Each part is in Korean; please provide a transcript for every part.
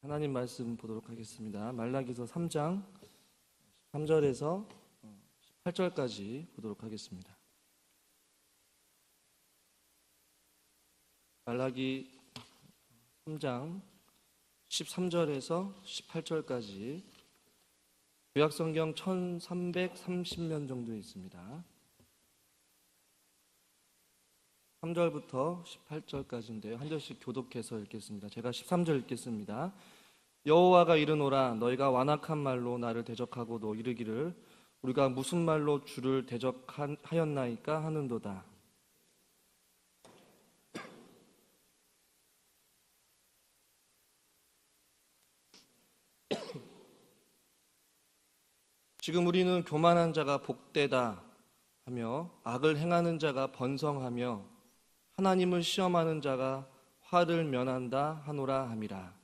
하나님 말씀 보도록 하겠습니다. 말라기서 3장 3절에서 18절까지 보도록 하겠습니다. 말라기 3장 13절에서 18절까지 구약성경 1330면 정도 있습니다. 3절부터 18절까지인데요. 한 절씩 교독해서 읽겠습니다. 제가 13절 읽겠습니다. 여호와가 이르노라 너희가 완악한 말로 나를 대적하고도 이르기를 우리가 무슨 말로 주를 대적하였나이까 하는도다. 지금 우리는 교만한 자가 복되다 하며 악을 행하는 자가 번성하며 하나님을 시험하는 자가 화를 면한다 하노라 함이라.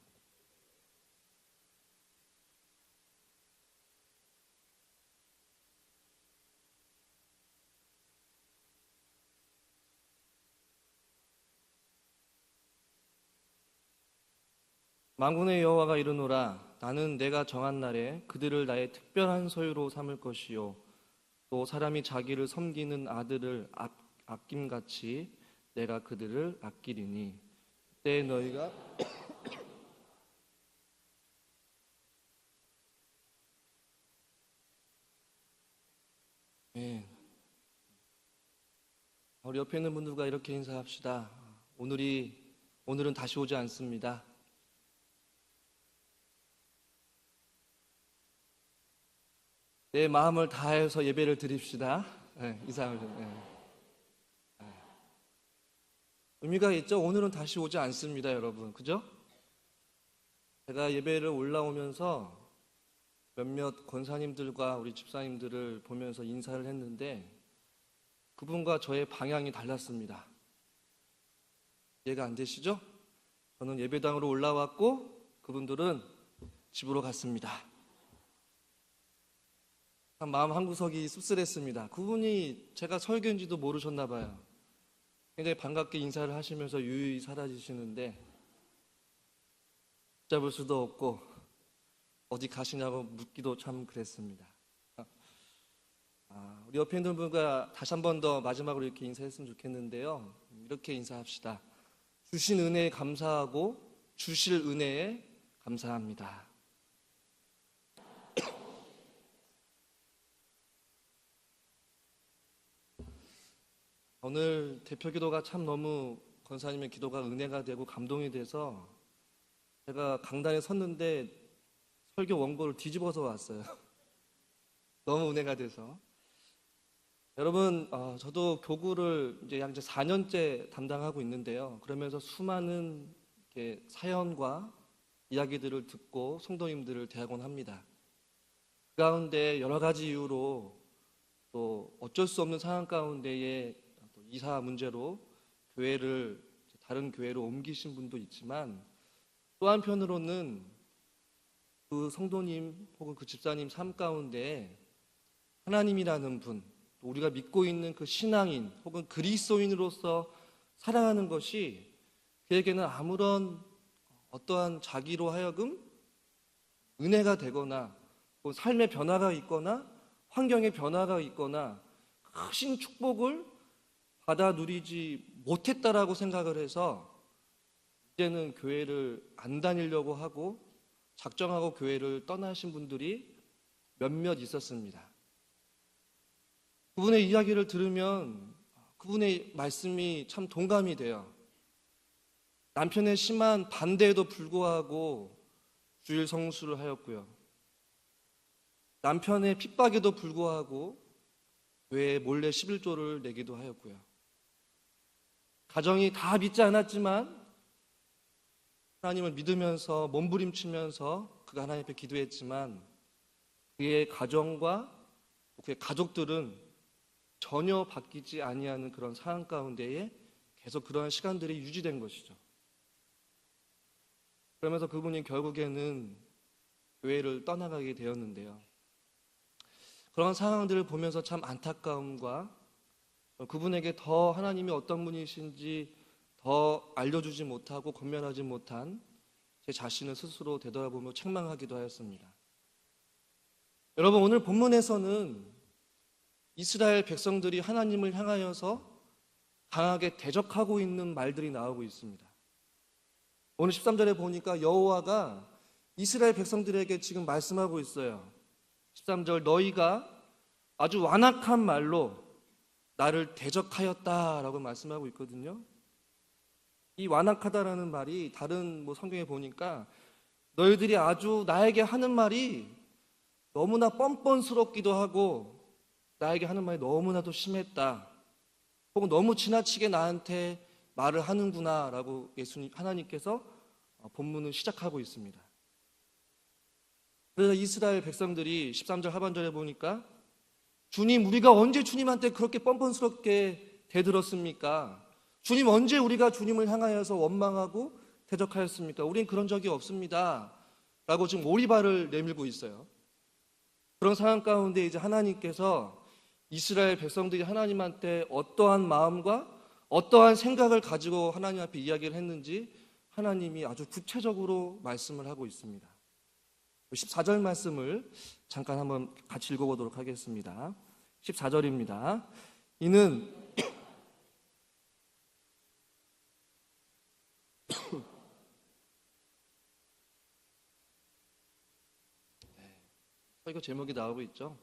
만군의 여호와가 이르노라 나는 내가 정한 날에 그들을 나의 특별한 소유로 삼을 것이요 또 사람이 자기를 섬기는 아들을 아낌같이 내가 그들을 아끼리니 그때 너희가 네. 우리 옆에 있는 분들과 이렇게 인사합시다. 오늘은 다시 오지 않습니다. 내 마음을 다해서 예배를 드립시다. 네, 이상을 좀. 네. 의미가 있죠. 오늘은 다시 오지 않습니다, 여러분. 그죠? 제가 예배를 올라오면서 몇몇 권사님들과 우리 집사님들을 보면서 인사를 했는데 그분과 저의 방향이 달랐습니다. 이해가 안 되시죠? 저는 예배당으로 올라왔고 그분들은 집으로 갔습니다. 마음 한구석이 씁쓸했습니다. 그분이 제가 설교인지도 모르셨나 봐요. 굉장히 반갑게 인사를 하시면서 유유히 사라지시는데 붙잡을 수도 없고 어디 가시냐고 묻기도 참 그랬습니다. 우리 옆에 있는 분과 다시 한 번 더 마지막으로 이렇게 인사했으면 좋겠는데요. 이렇게 인사합시다. 주신 은혜에 감사하고 주실 은혜에 감사합니다. 오늘 대표 기도가 참 너무 권사님의 기도가 은혜가 되고 감동이 돼서 제가 강단에 섰는데 설교 원고를 뒤집어서 왔어요. 너무 은혜가 돼서. 여러분, 저도 교구를 이제 약 4년째 담당하고 있는데요. 그러면서 수많은 사연과 이야기들을 듣고 성도님들을 대하곤 합니다. 그 가운데 여러 가지 이유로 또 어쩔 수 없는 상황 가운데에 또 이사 문제로 교회를 다른 교회로 옮기신 분도 있지만 또 한편으로는 그 성도님 혹은 그 집사님 삶 가운데 하나님이라는 분, 또 우리가 믿고 있는 그 신앙인 혹은 그리스도인으로서 살아가는 것이 그에게는 아무런 어떠한 자기로 하여금 은혜가 되거나 삶의 변화가 있거나 환경의 변화가 있거나 크신 축복을 받아 누리지 못했다라고 생각을 해서 이제는 교회를 안 다니려고 하고 작정하고 교회를 떠나신 분들이 몇몇 있었습니다. 그분의 이야기를 들으면 그분의 말씀이 참 동감이 돼요. 남편의 심한 반대에도 불구하고 주일 성수를 하였고요. 남편의 핍박에도 불구하고 교회에 몰래 11조를 내기도 하였고요. 가정이 다 믿지 않았지만 하나님을 믿으면서 몸부림치면서 그가 하나님 앞에 기도했지만 그의 가정과 그의 가족들은 전혀 바뀌지 아니하는 그런 상황 가운데에 계속 그러한 시간들이 유지된 것이죠. 그러면서 그분이 결국에는 교회를 떠나가게 되었는데요. 그런 상황들을 보면서 참 안타까움과 그분에게 더 하나님이 어떤 분이신지 더 알려주지 못하고 권면하지 못한 제 자신을 스스로 되돌아보며 책망하기도 하였습니다. 여러분, 오늘 본문에서는 이스라엘 백성들이 하나님을 향하여서 강하게 대적하고 있는 말들이 나오고 있습니다. 오늘 13절에 보니까 여호와가 이스라엘 백성들에게 지금 말씀하고 있어요. 13절, 너희가 아주 완악한 말로 나를 대적하였다라고 말씀하고 있거든요. 이 완악하다라는 말이 다른 성경에 보니까 너희들이 아주 나에게 하는 말이 너무나 뻔뻔스럽기도 하고 나에게 하는 말이 너무나도 심했다, 혹은 너무 지나치게 나한테 말을 하는구나 라고 하나님께서 본문을 시작하고 있습니다. 그래서 이스라엘 백성들이 13절 하반절에 보니까 주님, 우리가 언제 주님한테 그렇게 뻔뻔스럽게 대들었습니까? 주님, 언제 우리가 주님을 향하여서 원망하고 대적하였습니까? 우린 그런 적이 없습니다 라고 지금 오리발을 내밀고 있어요. 그런 상황 가운데 이제 하나님께서 이스라엘 백성들이 하나님한테 어떠한 마음과 어떠한 생각을 가지고 하나님 앞에 이야기를 했는지 하나님이 아주 구체적으로 말씀을 하고 있습니다. 14절 말씀을 잠깐 한번 같이 읽어보도록 하겠습니다. 14절입니다. 이는 설교 제목이 나오고 있죠.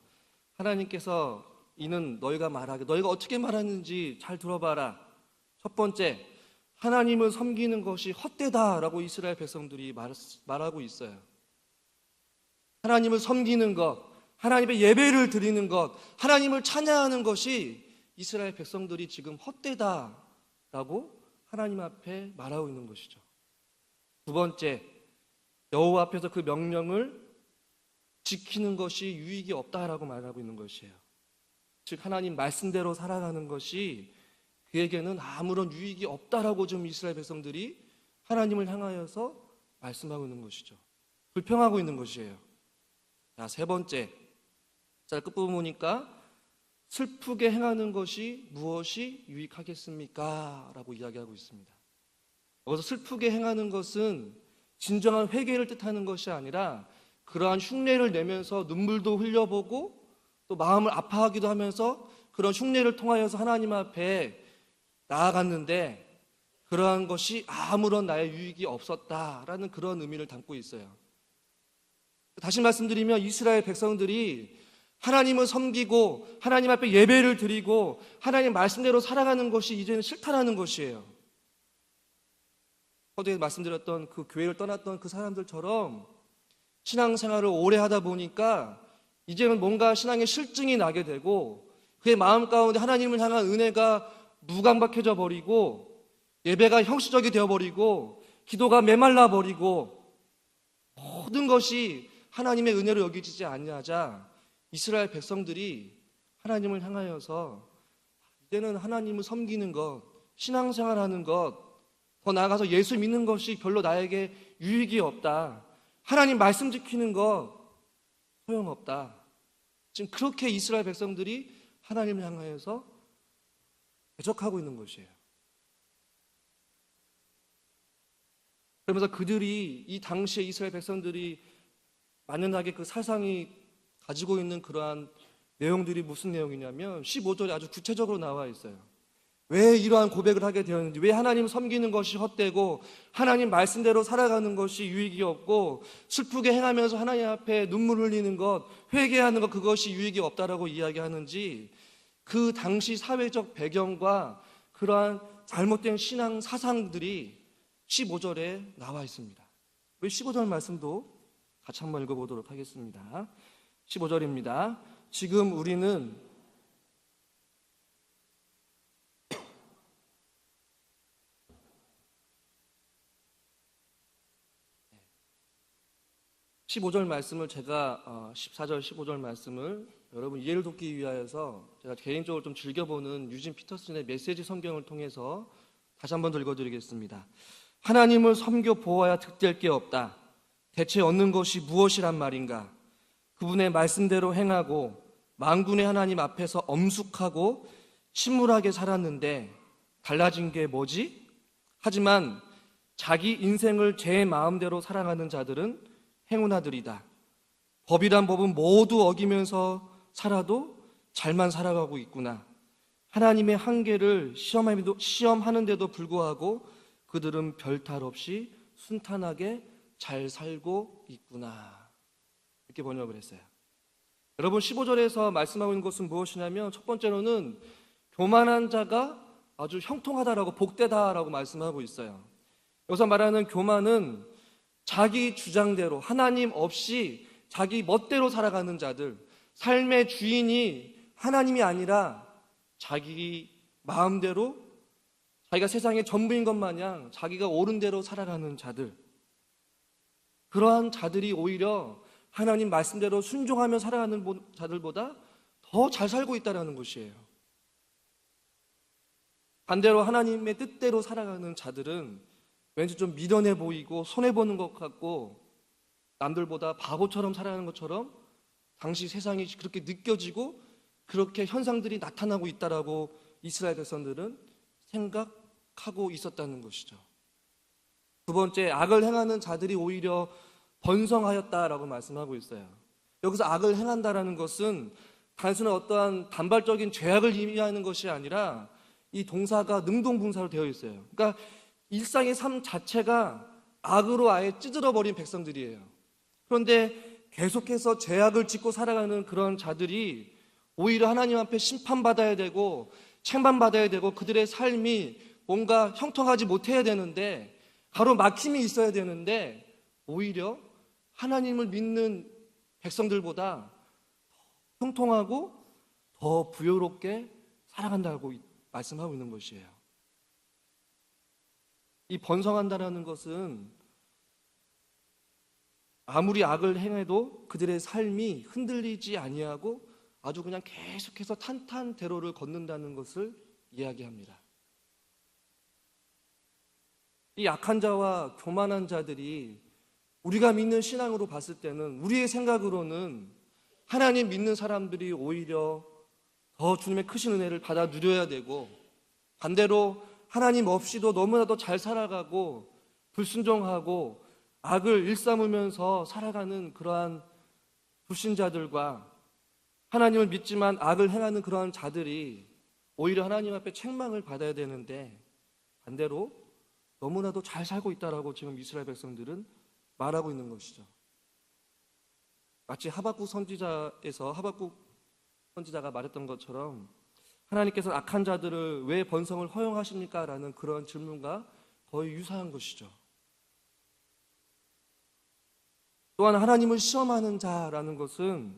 하나님께서 이는 너희가 말하게, 너희가 어떻게 말하는지 잘 들어봐라. 첫 번째, 하나님을 섬기는 것이 헛되다라고 이스라엘 백성들이 말하고 있어요. 하나님을 섬기는 것, 하나님의 예배를 드리는 것, 하나님을 찬양하는 것이 이스라엘 백성들이 지금 헛되다라고 하나님 앞에 말하고 있는 것이죠. 두 번째, 여호와 앞에서 그 명령을 지키는 것이 유익이 없다라고 말하고 있는 것이에요. 즉 하나님 말씀대로 살아가는 것이 그에게는 아무런 유익이 없다라고 좀 이스라엘 백성들이 하나님을 향하여서 말씀하고 있는 것이죠. 불평하고 있는 것이에요. 자, 세 번째, 자, 끝부분 보니까 슬프게 행하는 것이 무엇이 유익하겠습니까? 라고 이야기하고 있습니다. 여기서 슬프게 행하는 것은 진정한 회개를 뜻하는 것이 아니라 그러한 흉내를 내면서 눈물도 흘려보고 또 마음을 아파하기도 하면서 그런 흉내를 통하여서 하나님 앞에 나아갔는데 그러한 것이 아무런 나의 유익이 없었다라는 그런 의미를 담고 있어요. 다시 말씀드리면 이스라엘 백성들이 하나님을 섬기고 하나님 앞에 예배를 드리고 하나님 말씀대로 살아가는 것이 이제는 싫다라는 것이에요. 서두에 말씀드렸던 그 교회를 떠났던 그 사람들처럼 신앙생활을 오래 하다 보니까 이제는 뭔가 신앙에 실증이 나게 되고 그의 마음 가운데 하나님을 향한 은혜가 무감각해져 버리고 예배가 형식적이 되어버리고 기도가 메말라 버리고 모든 것이 하나님의 은혜로 여기지지 않냐자 이스라엘 백성들이 하나님을 향하여서 이제는 하나님을 섬기는 것, 신앙생활하는 것, 더 나아가서 예수 믿는 것이 별로 나에게 유익이 없다. 하나님 말씀 지키는 것 소용없다. 지금 그렇게 이스라엘 백성들이 하나님을 향하여서 대적하고 있는 것이에요. 그러면서 그들이 이 당시에 이스라엘 백성들이 만연하게 그 사상이 가지고 있는 그러한 내용들이 무슨 내용이냐면 15절에 아주 구체적으로 나와 있어요. 왜 이러한 고백을 하게 되었는지, 왜 하나님 섬기는 것이 헛되고 하나님 말씀대로 살아가는 것이 유익이 없고 슬프게 행하면서 하나님 앞에 눈물 흘리는 것, 회개하는 것, 그것이 유익이 없다라고 이야기하는지 그 당시 사회적 배경과 그러한 잘못된 신앙 사상들이 15절에 나와 있습니다. 우리 15절 말씀도 같이 한번 읽어보도록 하겠습니다. 15절입니다. 지금 우리는 15절 말씀을 제가 14절 15절 말씀을 여러분 이해를 돕기 위하여서 제가 개인적으로 좀 즐겨보는 유진 피터슨의 메시지 성경을 통해서 다시 한번 더 읽어드리겠습니다. 하나님을 섬겨 보아야 득될 게 없다. 대체 얻는 것이 무엇이란 말인가? 그분의 말씀대로 행하고 만군의 하나님 앞에서 엄숙하고 침울하게 살았는데 달라진 게 뭐지? 하지만 자기 인생을 제 마음대로 살아가는 자들은 행운아들이다. 법이란 법은 모두 어기면서 살아도 잘만 살아가고 있구나. 하나님의 한계를 시험하는데도 불구하고 그들은 별탈 없이 순탄하게 잘 살고 있구나. 이렇게 번역을 했어요. 여러분, 15절에서 말씀하고 있는 것은 무엇이냐면, 첫 번째로는 교만한 자가 아주 형통하다라고, 복되다라고 말씀하고 있어요. 여기서 말하는 교만은 자기 주장대로, 하나님 없이 자기 멋대로 살아가는 자들, 삶의 주인이 하나님이 아니라 자기 마음대로, 자기가 세상의 전부인 것 마냥 자기가 옳은 대로 살아가는 자들, 그러한 자들이 오히려 하나님 말씀대로 순종하며 살아가는 자들보다 더 잘 살고 있다는 것이에요. 반대로 하나님의 뜻대로 살아가는 자들은 왠지 좀 미련해 보이고 손해보는 것 같고 남들보다 바보처럼 살아가는 것처럼 당시 세상이 그렇게 느껴지고 그렇게 현상들이 나타나고 있다라고 이스라엘 백성들은 생각하고 있었다는 것이죠. 두 번째, 악을 행하는 자들이 오히려 번성하였다라고 말씀하고 있어요. 여기서 악을 행한다라는 것은 단순한 어떠한 단발적인 죄악을 의미하는 것이 아니라 이 동사가 능동분사로 되어 있어요. 그러니까 일상의 삶 자체가 악으로 아예 찌들어버린 백성들이에요. 그런데 계속해서 죄악을 짓고 살아가는 그런 자들이 오히려 하나님 앞에 심판받아야 되고 책망받아야 되고 그들의 삶이 뭔가 형통하지 못해야 되는데, 가로막힘이 있어야 되는데 오히려 하나님을 믿는 백성들보다 형통하고 더 부유롭게 살아간다고 말씀하고 있는 것이에요. 이 번성한다라는 것은 아무리 악을 행해도 그들의 삶이 흔들리지 아니하고 아주 그냥 계속해서 탄탄대로를 걷는다는 것을 이야기합니다. 이 악한 자와 교만한 자들이 우리가 믿는 신앙으로 봤을 때는, 우리의 생각으로는 하나님 믿는 사람들이 오히려 더 주님의 크신 은혜를 받아 누려야 되고, 반대로 하나님 없이도 너무나도 잘 살아가고 불순종하고 악을 일삼으면서 살아가는 그러한 불신자들과 하나님을 믿지만 악을 행하는 그러한 자들이 오히려 하나님 앞에 책망을 받아야 되는데, 반대로 너무나도 잘 살고 있다라고 지금 이스라엘 백성들은 말하고 있는 것이죠. 마치 하박국 선지자가 말했던 것처럼 하나님께서 악한 자들을 왜 번성을 허용하십니까? 라는 그런 질문과 거의 유사한 것이죠. 또한 하나님을 시험하는 자라는 것은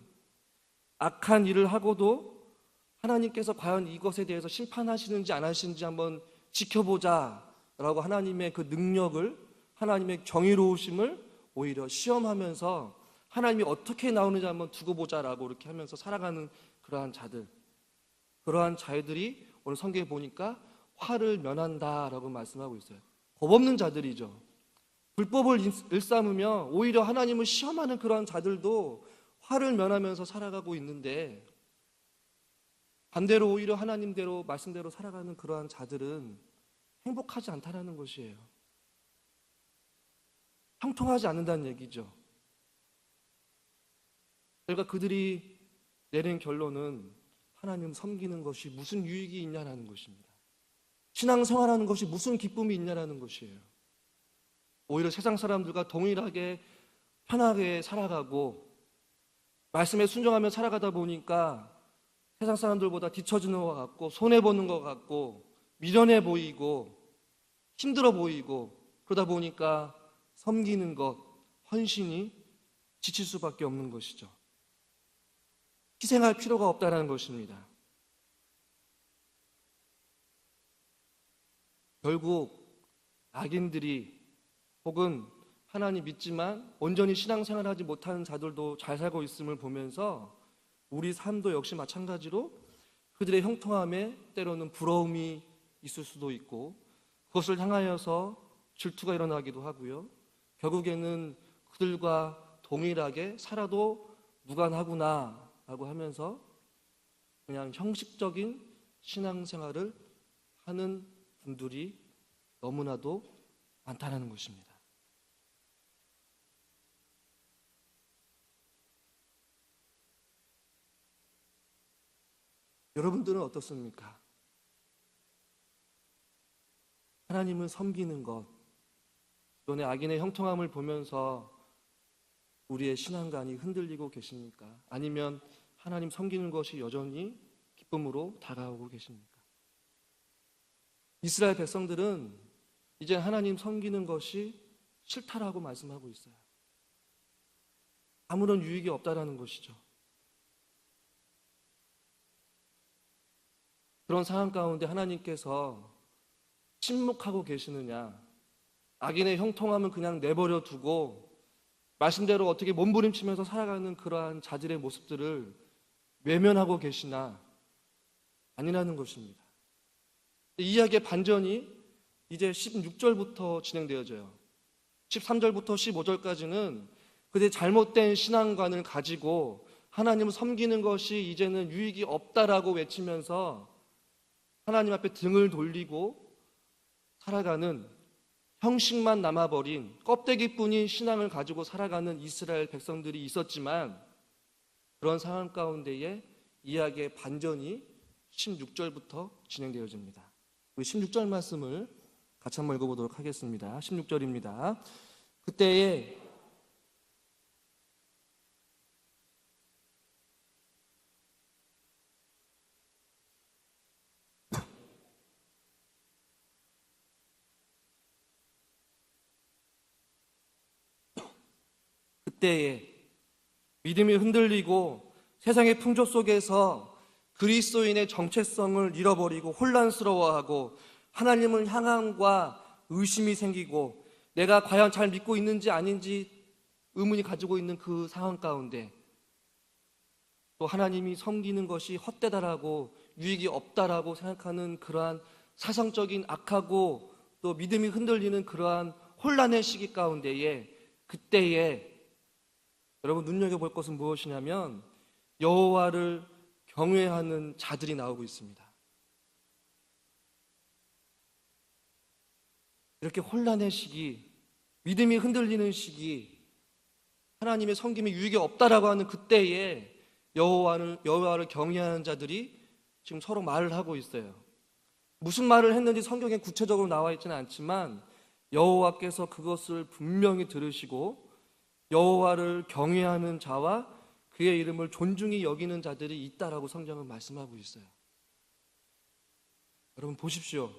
악한 일을 하고도 하나님께서 과연 이것에 대해서 심판하시는지 안 하시는지 한번 지켜보자 라고 하나님의 그 능력을, 하나님의 경이로우심을 오히려 시험하면서 하나님이 어떻게 나오는지 한번 두고 보자라고 이렇게 하면서 살아가는 그러한 자들, 그러한 자들이 오늘 성경에 보니까 화를 면한다라고 말씀하고 있어요. 법 없는 자들이죠. 불법을 일삼으며 오히려 하나님을 시험하는 그러한 자들도 화를 면하면서 살아가고 있는데, 반대로 오히려 하나님대로 말씀대로 살아가는 그러한 자들은 행복하지 않다는 것이에요. 형통하지 않는다는 얘기죠. 그러니까 그들이 내린 결론은 하나님 섬기는 것이 무슨 유익이 있냐라는 것입니다. 신앙생활하는 것이 무슨 기쁨이 있냐라는 것이에요. 오히려 세상 사람들과 동일하게 편하게 살아가고 말씀에 순종하며 살아가다 보니까 세상 사람들보다 뒤처지는 것 같고 손해보는 것 같고 미련해 보이고 힘들어 보이고, 그러다 보니까 섬기는 것, 헌신이 지칠 수밖에 없는 것이죠. 희생할 필요가 없다는 것입니다. 결국 악인들이, 혹은 하나님 믿지만 온전히 신앙생활을 하지 못하는 자들도 잘 살고 있음을 보면서 우리 삶도 역시 마찬가지로 그들의 형통함에 때로는 부러움이 있을 수도 있고, 그것을 향하여서 질투가 일어나기도 하고요. 결국에는 그들과 동일하게 살아도 무관하구나 라고 하면서 그냥 형식적인 신앙생활을 하는 분들이 너무나도 많다는 것입니다. 여러분들은 어떻습니까? 하나님을 섬기는 것, 기존의 악인의 형통함을 보면서 우리의 신앙관이 흔들리고 계십니까? 아니면 하나님 섬기는 것이 여전히 기쁨으로 다가오고 계십니까? 이스라엘 백성들은 이제 하나님 섬기는 것이 싫다라고 말씀하고 있어요. 아무런 유익이 없다라는 것이죠. 그런 상황 가운데 하나님께서 침묵하고 계시느냐, 악인의 형통함은 그냥 내버려 두고 말씀대로 어떻게 몸부림치면서 살아가는 그러한 자들의 모습들을 외면하고 계시나, 아니라는 것입니다. 이 이야기의 반전이 이제 16절부터 진행되어져요. 13절부터 15절까지는 그들의 잘못된 신앙관을 가지고 하나님을 섬기는 것이 이제는 유익이 없다라고 외치면서 하나님 앞에 등을 돌리고 살아가는, 형식만 남아버린 껍데기뿐인 신앙을 가지고 살아가는 이스라엘 백성들이 있었지만, 그런 상황 가운데에 이야기의 반전이 16절부터 진행되어집니다. 우리 16절 말씀을 같이 한번 읽어보도록 하겠습니다. 16절입니다. 그때에 믿음이 흔들리고 세상의 풍조 속에서 그리스도인의 정체성을 잃어버리고 혼란스러워하고 하나님을 향함과 의심이 생기고 내가 과연 잘 믿고 있는지 아닌지 의문이 가지고 있는 그 상황 가운데, 또 하나님이 섬기는 것이 헛되다라고 유익이 없다라고 생각하는 그러한 사상적인 악하고 또 믿음이 흔들리는 그러한 혼란의 시기 가운데에, 그때에 여러분 눈여겨볼 것은 무엇이냐면 여호와를 경외하는 자들이 나오고 있습니다. 이렇게 혼란의 시기, 믿음이 흔들리는 시기, 하나님의 섬김이 유익이 없다라고 하는 그때에 여호와를 경외하는 자들이 지금 서로 말을 하고 있어요. 무슨 말을 했는지 성경에 구체적으로 나와 있지는 않지만 여호와께서 그것을 분명히 들으시고 여호와를 경외하는 자와 그의 이름을 존중히 여기는 자들이 있다라고 성경은 말씀하고 있어요. 여러분 보십시오.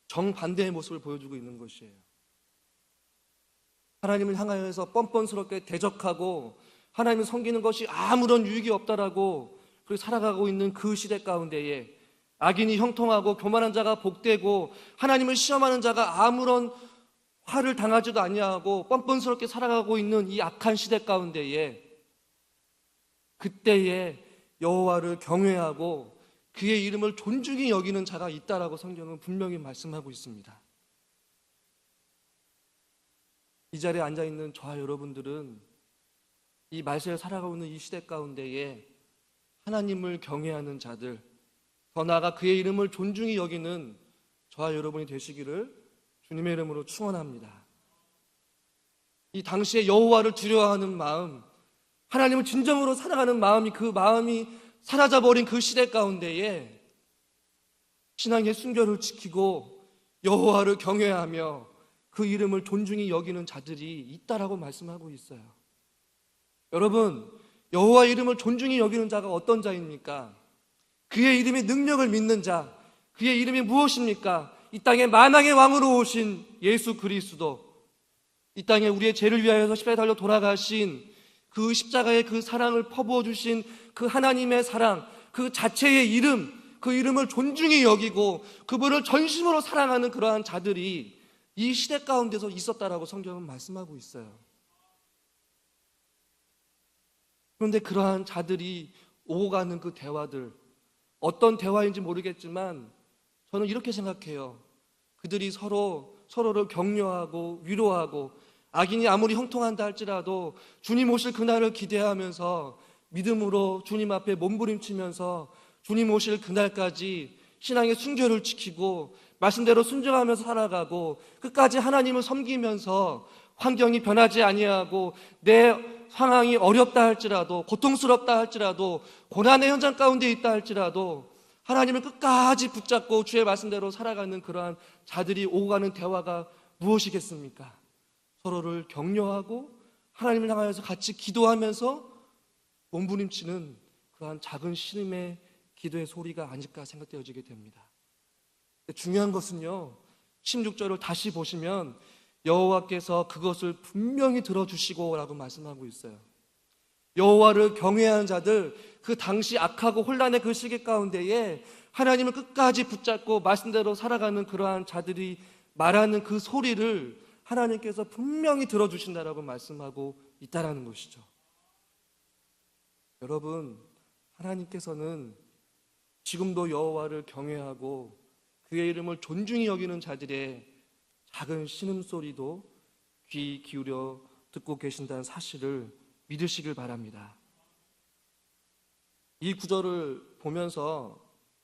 정반대의 모습을 보여주고 있는 것이에요. 하나님을 향하여서 뻔뻔스럽게 대적하고 하나님을 섬기는 것이 아무런 유익이 없다라고 그렇게 살아가고 있는 그 시대 가운데에 악인이 형통하고 교만한 자가 복되고 하나님을 시험하는 자가 아무런 화를 당하지도 아니하고 뻔뻔스럽게 살아가고 있는 이 악한 시대 가운데에, 그때에 여호와를 경외하고 그의 이름을 존중히 여기는 자가 있다라고 성경은 분명히 말씀하고 있습니다. 이 자리에 앉아있는 저와 여러분들은 이 말세에 살아가고 있는 이 시대 가운데에 하나님을 경외하는 자들, 더 나아가 그의 이름을 존중히 여기는 저와 여러분이 되시기를 주님의 이름으로 축원합니다. 이 당시에 여호와를 두려워하는 마음, 하나님을 진정으로 사랑하는 마음이, 그 마음이 사라져버린 그 시대 가운데에 신앙의 순결을 지키고 여호와를 경외하며 그 이름을 존중히 여기는 자들이 있다라고 말씀하고 있어요. 여러분, 여호와 이름을 존중히 여기는 자가 어떤 자입니까? 그의 이름의 능력을 믿는 자, 그의 이름이 무엇입니까? 이 땅에 만왕의 왕으로 오신 예수 그리스도, 이 땅에 우리의 죄를 위하여서 십자가에 달려 돌아가신 그 십자가의 그 사랑을 퍼부어 주신 그 하나님의 사랑, 그 자체의 이름, 그 이름을 존중히 여기고 그분을 전심으로 사랑하는 그러한 자들이 이 시대 가운데서 있었다라고 성경은 말씀하고 있어요. 그런데 그러한 자들이 오고 가는 그 대화들, 어떤 대화인지 모르겠지만 저는 이렇게 생각해요. 그들이 서로를 격려하고 위로하고, 악인이 아무리 형통한다 할지라도 주님 오실 그날을 기대하면서 믿음으로 주님 앞에 몸부림치면서 주님 오실 그날까지 신앙의 순결을 지키고 말씀대로 순종하면서 살아가고 끝까지 하나님을 섬기면서 환경이 변하지 아니하고 내 상황이 어렵다 할지라도 고통스럽다 할지라도 고난의 현장 가운데 있다 할지라도 하나님을 끝까지 붙잡고 주의 말씀대로 살아가는 그러한 자들이 오고 가는 대화가 무엇이겠습니까? 서로를 격려하고 하나님을 향하여서 같이 기도하면서 몸부림치는 그러한 작은 신음의 기도의 소리가 아닐까 생각되어지게 됩니다. 중요한 것은요, 16절을 다시 보시면 여호와께서 그것을 분명히 들어주시고 라고 말씀하고 있어요. 여호와를 경외하는 자들, 그 당시 악하고 혼란의 그 시기 가운데에 하나님을 끝까지 붙잡고 말씀대로 살아가는 그러한 자들이 말하는 그 소리를 하나님께서 분명히 들어주신다라고 말씀하고 있다라는 것이죠. 여러분, 하나님께서는 지금도 여호와를 경외하고 그의 이름을 존중히 여기는 자들의 작은 신음소리도 귀 기울여 듣고 계신다는 사실을 믿으시길 바랍니다. 이 구절을 보면서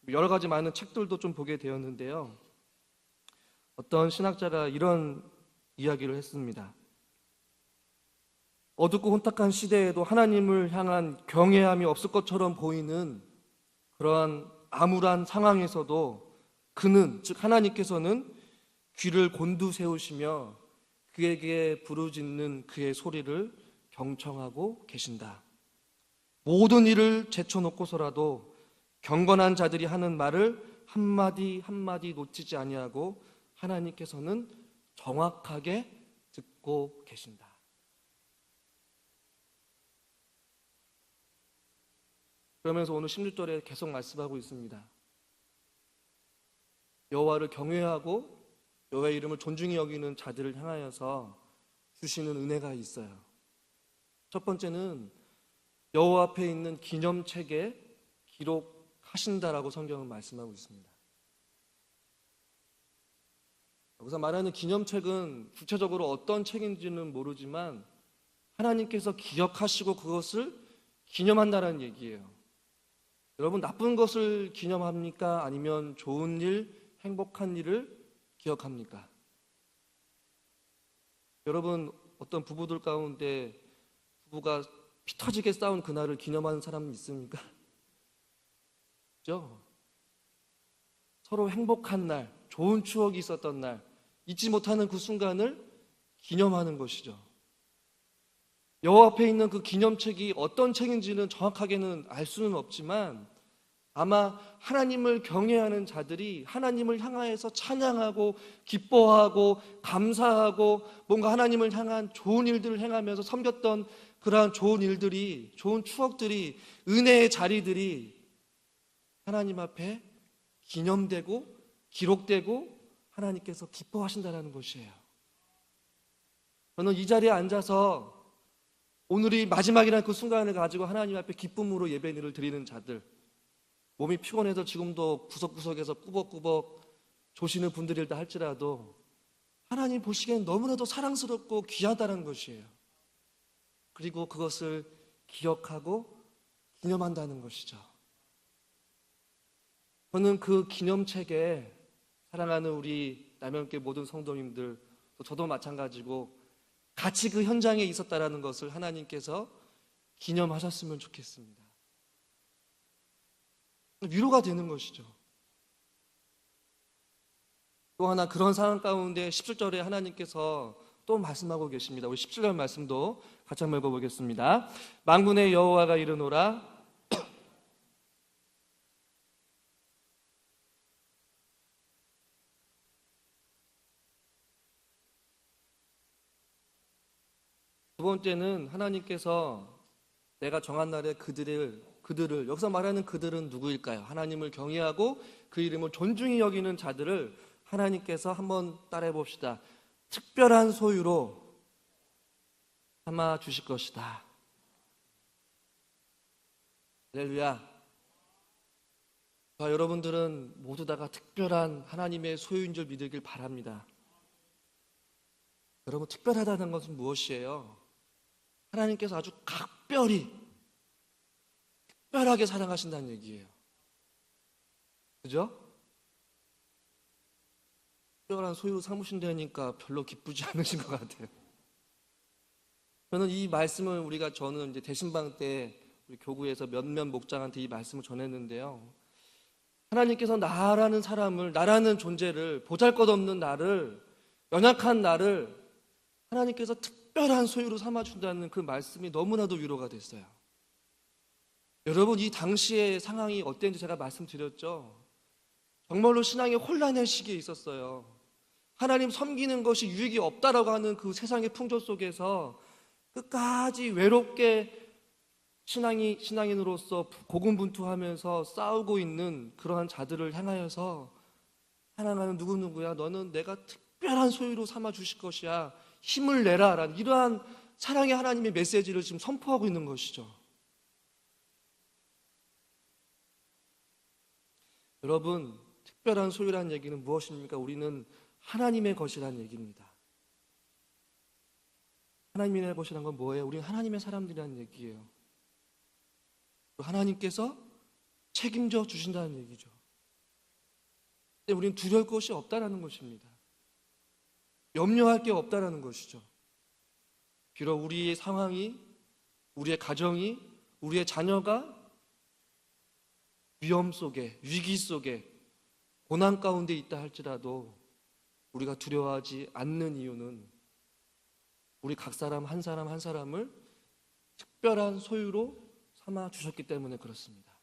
여러 가지 많은 책들도 좀 보게 되었는데요. 어떤 신학자가 이런 이야기를 했습니다. 어둡고 혼탁한 시대에도 하나님을 향한 경외함이 없을 것처럼 보이는 그러한 암울한 상황에서도 그는, 즉 하나님께서는 귀를 곤두세우시며 그에게 부르짖는 그의 소리를 경청하고 계신다. 모든 일을 제쳐놓고서라도 경건한 자들이 하는 말을 한마디 한마디 놓치지 아니하고 하나님께서는 정확하게 듣고 계신다. 그러면서 오늘 16절에 계속 말씀하고 있습니다. 여호와를 경외하고 여호와의 이름을 존중히 여기는 자들을 향하여서 주시는 은혜가 있어요. 첫 번째는 여호와 앞에 있는 기념책에 기록하신다라고 성경은 말씀하고 있습니다. 여기서 말하는 기념책은 구체적으로 어떤 책인지는 모르지만 하나님께서 기억하시고 그것을 기념한다는 얘기예요. 여러분, 나쁜 것을 기념합니까? 아니면 좋은 일, 행복한 일을 기억합니까? 여러분, 어떤 부부들 가운데 부부가 피 터지게 싸운 그날을 기념하는 사람 있습니까? 그죠? 서로 행복한 날, 좋은 추억이 있었던 날, 잊지 못하는 그 순간을 기념하는 것이죠. 여호와 앞에 있는 그 기념책이 어떤 책인지는 정확하게는 알 수는 없지만 아마 하나님을 경외하는 자들이 하나님을 향하여서 찬양하고 기뻐하고 감사하고 뭔가 하나님을 향한 좋은 일들을 행하면서 섬겼던 그러한 좋은 일들이, 좋은 추억들이, 은혜의 자리들이 하나님 앞에 기념되고 기록되고 하나님께서 기뻐하신다는 것이에요. 저는 이 자리에 앉아서 오늘이 마지막이라는 그 순간을 가지고 하나님 앞에 기쁨으로 예배를 드리는 자들, 몸이 피곤해서 지금도 구석구석에서 꾸벅꾸벅 조시는 분들이다 할지라도 하나님 보시기엔 너무나도 사랑스럽고 귀하다는 것이에요. 그리고 그것을 기억하고 기념한다는 것이죠. 저는 그 기념책에 사랑하는 우리 남영교회 모든 성도님들, 또 저도 마찬가지고 같이 그 현장에 있었다라는 것을 하나님께서 기념하셨으면 좋겠습니다. 위로가 되는 것이죠. 또 하나 그런 상황 가운데 17절에 하나님께서 또 말씀하고 계십니다. 우리 17절 말씀도 같이 한번 읽어보겠습니다. 만군의 여호와가 이르노라 두 번째는 하나님께서 내가 정한 날에 그들을 여기서 말하는 그들은 누구일까요? 하나님을 경외하고 그 이름을 존중히 여기는 자들을 하나님께서 한번 따라해 봅시다. 특별한 소유로 삼아 주실 것이다. 할렐루야. 여러분들은 모두 다가 특별한 하나님의 소유인 줄 믿으길 바랍니다. 여러분, 특별하다는 것은 무엇이에요? 하나님께서 아주 특별하게 사랑하신다는 얘기예요. 그죠? 특별한 소유로 삼으신다니까 별로 기쁘지 않으신 것 같아요. 저는 이 말씀을 저는 이제 대신방 때 우리 교구에서 몇몇 목장한테 이 말씀을 전했는데요. 하나님께서 나라는 사람을, 나라는 존재를, 보잘것없는 나를, 연약한 나를 하나님께서 특별한 소유로 삼아준다는 그 말씀이 너무나도 위로가 됐어요. 여러분, 이 당시의 상황이 어땠는지 제가 말씀드렸죠. 정말로 신앙의 혼란의 시기에 있었어요. 하나님 섬기는 것이 유익이 없다라고 하는 그 세상의 풍조 속에서 끝까지 외롭게 신앙인으로서 고군분투하면서 싸우고 있는 그러한 자들을 향하여서 하나님은 누구야? 너는 내가 특별한 소유로 삼아 주실 것이야. 힘을 내라. 라는 이러한 사랑의 하나님의 메시지를 지금 선포하고 있는 것이죠. 여러분, 특별한 소유라는 얘기는 무엇입니까? 우리는 하나님의 것이라는 얘기입니다. 하나님의 것이란 건 뭐예요? 우리는 하나님의 사람들이라는 얘기예요. 하나님께서 책임져 주신다는 얘기죠. 근데 우리는 두려울 것이 없다라는 것입니다. 염려할 게 없다라는 것이죠. 비록 우리의 상황이, 우리의 가정이, 우리의 자녀가 위험 속에, 위기 속에, 고난 가운데 있다 할지라도 우리가 두려워하지 않는 이유는 우리 각 사람 한 사람을 특별한 소유로 삼아 주셨기 때문에 그렇습니다.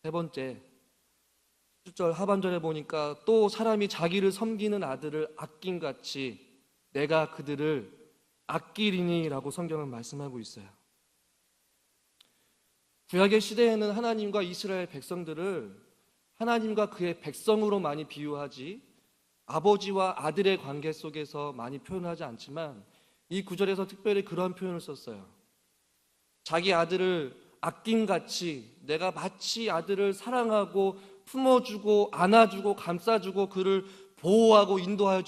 세 번째, 7절 하반절에 보니까 또 사람이 자기를 섬기는 아들을 아낌같이 내가 그들을 아끼리니 라고 성경은 말씀하고 있어요. 구약의 시대에는 하나님과 이스라엘 백성들을 하나님과 그의 백성으로 많이 비유하지 아버지와 아들의 관계 속에서 많이 표현하지 않지만 이 구절에서 특별히 그런 표현을 썼어요. 자기 아들을 아낌같이 내가 마치 아들을 사랑하고 품어주고 안아주고 감싸주고 그를 보호하고 인도하여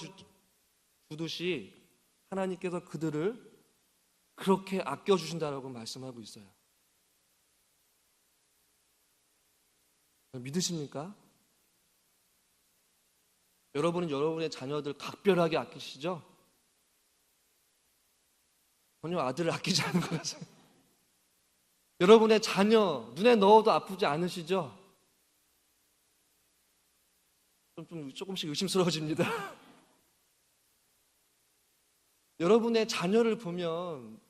주듯이 하나님께서 그들을 그렇게 아껴주신다라고 말씀하고 있어요. 믿으십니까? 여러분은 여러분의 자녀들 각별하게 아끼시죠? 전혀 아들을 아끼지 않은 것 같아요. 여러분의 자녀 눈에 넣어도 아프지 않으시죠? 조금씩 의심스러워집니다. 여러분의 자녀를 보면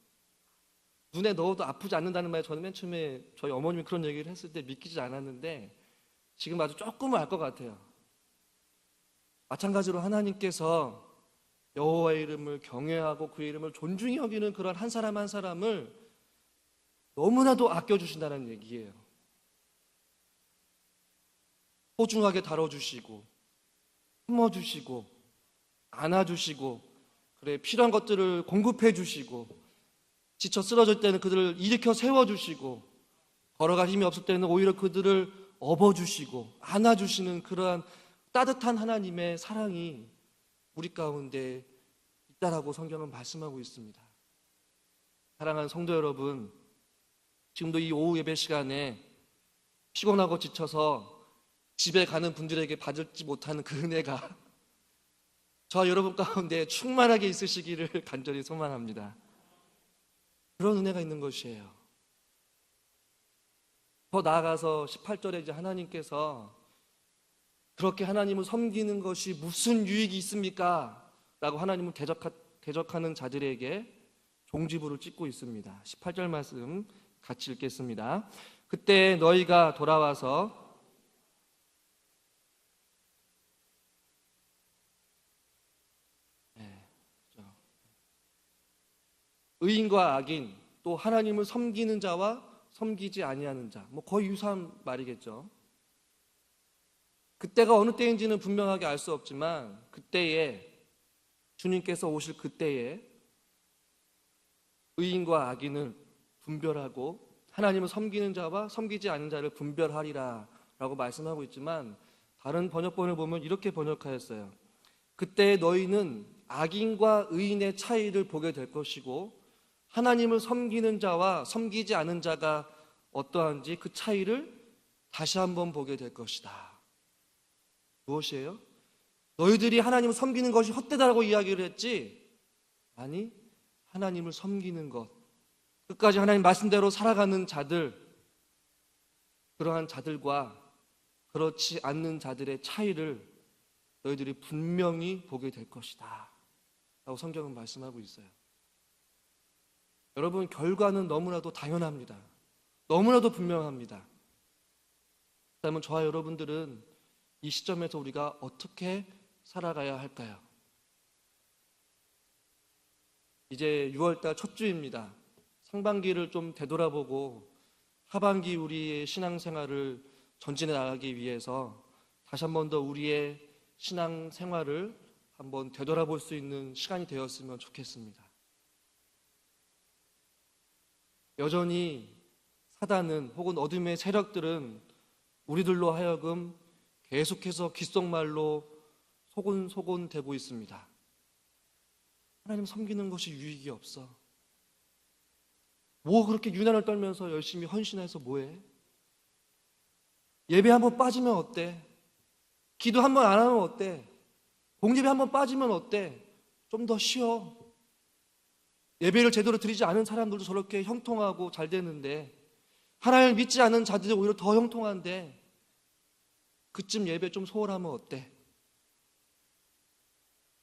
눈에 넣어도 아프지 않는다는 말에 저는 맨 처음에 저희 어머님이 그런 얘기를 했을 때 믿기지 않았는데 지금 아주 조금은 알 것 같아요. 마찬가지로 하나님께서 여호와의 이름을 경외하고 그의 이름을 존중히 여기는 그런 한 사람 한 사람을 너무나도 아껴주신다는 얘기예요. 소중하게 다뤄주시고 품어주시고 안아주시고 그래 필요한 것들을 공급해 주시고 지쳐 쓰러질 때는 그들을 일으켜 세워주시고 걸어갈 힘이 없을 때는 오히려 그들을 업어주시고 안아주시는 그러한 따뜻한 하나님의 사랑이 우리 가운데 있다라고 성경은 말씀하고 있습니다. 사랑하는 성도 여러분, 지금도 이 오후 예배 시간에 피곤하고 지쳐서 집에 가는 분들에게 받지 못하는 그 은혜가 저와 여러분 가운데 충만하게 있으시기를 간절히 소망합니다. 그런 은혜가 있는 것이에요. 더 나아가서 18절에 이제 하나님께서 그렇게 하나님을 섬기는 것이 무슨 유익이 있습니까? 라고 하나님을 대적하는 자들에게 종지부를 찍고 있습니다. 18절 말씀 같이 읽겠습니다. 그때 너희가 돌아와서 의인과 악인 또 하나님을 섬기는 자와 섬기지 아니하는 자, 거의 유사한 말이겠죠. 그때가 어느 때인지는 분명하게 알 수 없지만 그때에 주님께서 오실 그때에 의인과 악인을 분별하고 하나님을 섬기는 자와 섬기지 않는 자를 분별하리라 라고 말씀하고 있지만 다른 번역본을 보면 이렇게 번역하였어요. 그때 너희는 악인과 의인의 차이를 보게 될 것이고 하나님을 섬기는 자와 섬기지 않은 자가 어떠한지 그 차이를 다시 한번 보게 될 것이다. 무엇이에요? 너희들이 하나님을 섬기는 것이 헛되다라고 이야기를 했지? 아니, 하나님을 섬기는 것, 끝까지 하나님 말씀대로 살아가는 자들, 그러한 자들과 그렇지 않는 자들의 차이를 너희들이 분명히 보게 될 것이다 라고 성경은 말씀하고 있어요. 여러분, 결과는 너무나도 당연합니다. 너무나도 분명합니다. 그렇다면 저와 여러분들은 이 시점에서 우리가 어떻게 살아가야 할까요? 이제 6월달 첫 주입니다. 상반기를 좀 되돌아보고 하반기 우리의 신앙생활을 전진해 나가기 위해서 다시 한 번 더 우리의 신앙생활을 한번 되돌아볼 수 있는 시간이 되었으면 좋겠습니다. 여전히 사단은 혹은 어둠의 세력들은 우리들로 하여금 계속해서 귓속말로 소곤소곤 대고 있습니다. 하나님 섬기는 것이 유익이 없어. 뭐 그렇게 유난을 떨면서 열심히 헌신해서 뭐해? 예배 한번 빠지면 어때? 기도 한번 안 하면 어때? 공예배 한번 빠지면 어때? 좀 더 쉬어. 예배를 제대로 드리지 않은 사람들도 저렇게 형통하고 잘 되는데, 하나님을 믿지 않은 자들이 오히려 더 형통한데, 그쯤 예배 좀 소홀하면 어때?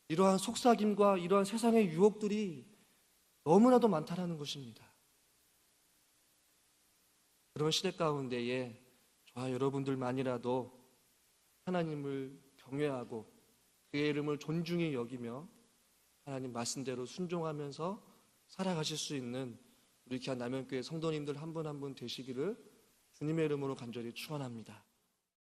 이러한 속삭임과 이러한 세상의 유혹들이 너무나도 많다는 것입니다. 그런 시대 가운데에 저와 여러분들만이라도 하나님을 경외하고 그의 이름을 존중히 여기며 하나님 말씀대로 순종하면서 살아가실 수 있는 우리 귀한 남현교회 성도님들 한 분 한 분 되시기를 주님의 이름으로 간절히 축원합니다.